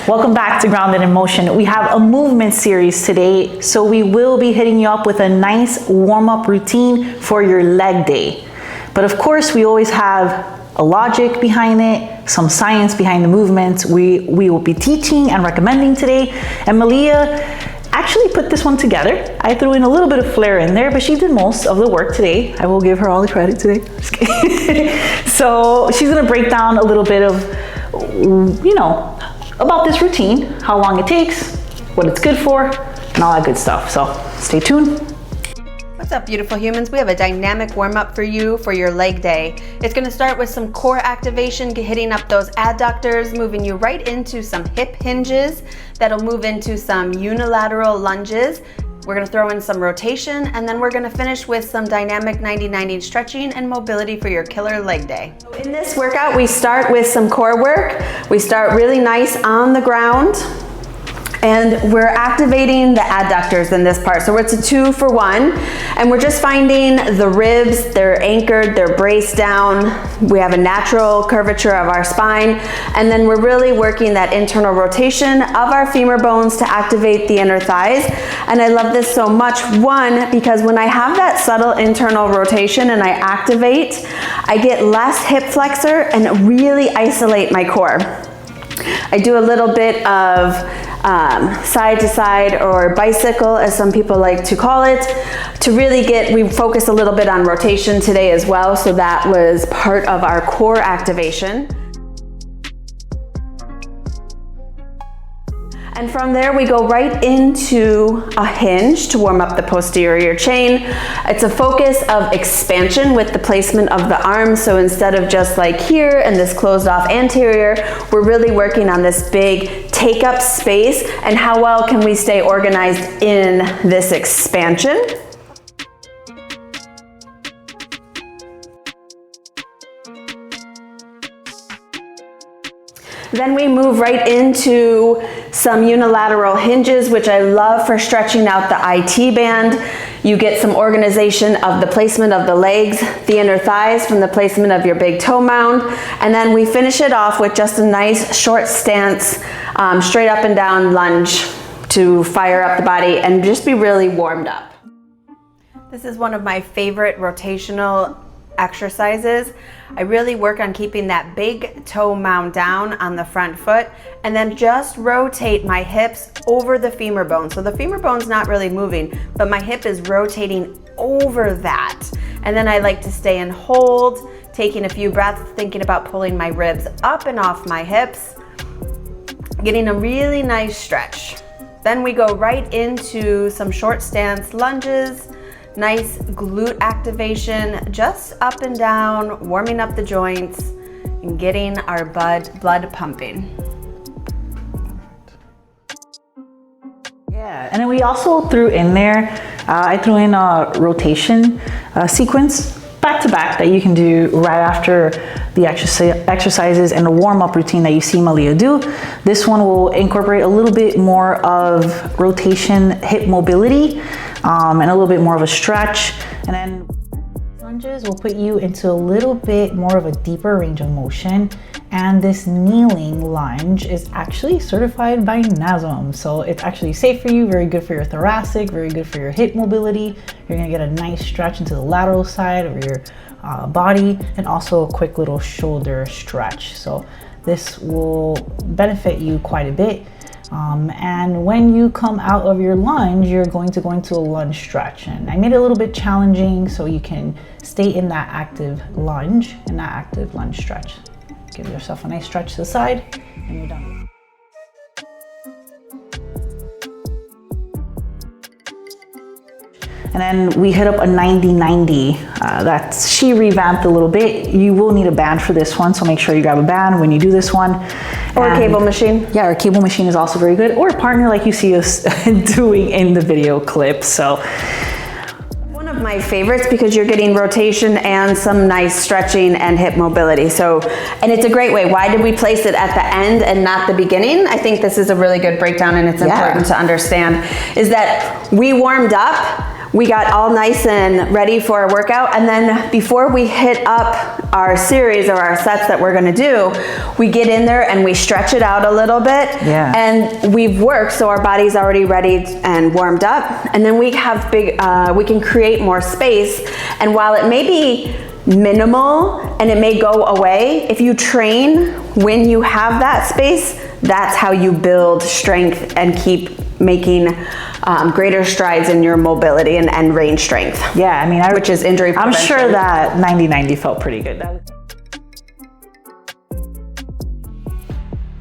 Welcome back to Grounded in Motion. We have a movement series today, so we will be hitting you up with a nice warm-up routine for your leg day. But of course, we always have a logic behind it, some science behind the movements we will be teaching and recommending today. And Maleah actually put this one together. I threw in a little bit of flair in there, but she did most of the work today. I will give her all the credit today. Just kidding. So she's gonna break down a little bit of, about this routine, how long it takes, what it's good for, and all that good stuff. So stay tuned. What's up, beautiful humans? We have a dynamic warm-up for you for your leg day. It's going to start with some core activation, hitting up those adductors, moving you right into some hip hinges. That'll move into some unilateral lunges. We're going to throw in some rotation, and then we're going to finish with some dynamic 90-90 stretching and mobility for your killer leg day. In this workout, we start with some core work. We start really nice on the ground. And we're activating the adductors in this part. So it's a 2-for-1. And we're just finding the ribs, they're anchored, they're braced down. We have a natural curvature of our spine. And then we're really working that internal rotation of our femur bones to activate the inner thighs. And I love this so much. One, because when I have that subtle internal rotation and I activate, I get less hip flexor and really isolate my core. I do a little bit of side to side or bicycle, as some people like to call it, to really we focus a little bit on rotation today as well. So that was part of our core activation. And from there we go right into a hinge to warm up the posterior chain. It's a focus of expansion with the placement of the arms. So instead of just like here and this closed off anterior, we're really working on this big take up space and how well can we stay organized in this expansion. Then we move right into some unilateral hinges, which I love for stretching out the IT band. You get some organization of the placement of the legs, the inner thighs from the placement of your big toe mound. And then we finish it off with just a nice short stance, straight up and down lunge to fire up the body and just be really warmed up. This is one of my favorite rotational exercises. I really work on keeping that big toe mound down on the front foot and then just rotate my hips over the femur bone. So the femur bone's not really moving, but my hip is rotating over that. And then I like to stay and hold, taking a few breaths, thinking about pulling my ribs up and off my hips, getting a really nice stretch. Then we go right into some short stance lunges. Nice glute activation, just up and down, warming up the joints and getting our blood pumping. Yeah, and then we also threw in there, I threw in a rotation sequence back to back that you can do right after the exercises and the warm-up routine that you see Maleah do. This one will incorporate a little bit more of rotation, hip mobility, and a little bit more of a stretch. And then lunges will put you into a little bit more of a deeper range of motion. And this kneeling lunge is actually certified by NASM. So it's actually safe for you, very good for your thoracic, very good for your hip mobility. You're gonna get a nice stretch into the lateral side of your body and also a quick little shoulder stretch. So this will benefit you quite a bit. And when you come out of your lunge, you're going to go into a lunge stretch. And I made it a little bit challenging so you can stay in that active lunge and that active lunge stretch. Give yourself a nice stretch to the side and you're done. And then we hit up a 90-90. She revamped a little bit. You will need a band for this one, so make sure you grab a band when you do this one. Or a cable machine. Yeah, our cable machine is also very good. Or a partner like you see us doing in the video clip. So one of my favorites because you're getting rotation and some nice stretching and hip mobility. So, and it's a great way. Why did we place it at the end and not the beginning? I think this is a really good breakdown and it's important to understand is that we warmed up. we got all nice and ready for our workout. And then before we hit up our series or our sets that we're gonna do, we get in there and we stretch it out a little bit. Yeah. And we've worked, so our body's already ready and warmed up. And then we have we can create more space. And while it may be minimal and it may go away, if you train when you have that space, that's how you build strength and keep making greater strides in your mobility and range strength. Yeah, I mean, which is injury prevention. I'm sure that 90-90 felt pretty good.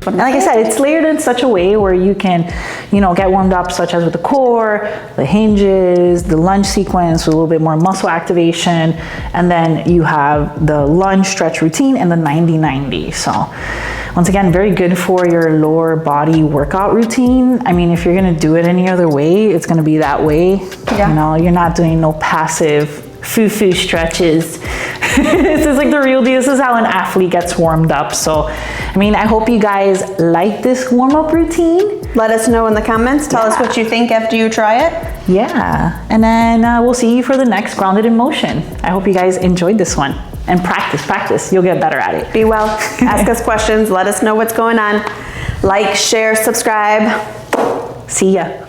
And like I said, it's layered in such a way where you can, you know, get warmed up, such as with the core, the hinges, the lunge sequence with a little bit more muscle activation, and then you have the lunge stretch routine and the 90-90. So once again, very good for your lower body workout routine. I mean, if you're gonna do it any other way, it's gonna be that way. Yeah. You know, you're not doing no passive foo-foo stretches. This is like the real deal. This is how an athlete gets warmed up. So, I mean, I hope you guys like this warm-up routine. Let us know in the comments. Tell us what you think after you try it. Yeah, and then we'll see you for the next Grounded in Motion. I hope you guys enjoyed this one. And practice. You'll get better at it. Be well. Ask us questions. Let us know what's going on. Like, share, subscribe. See ya.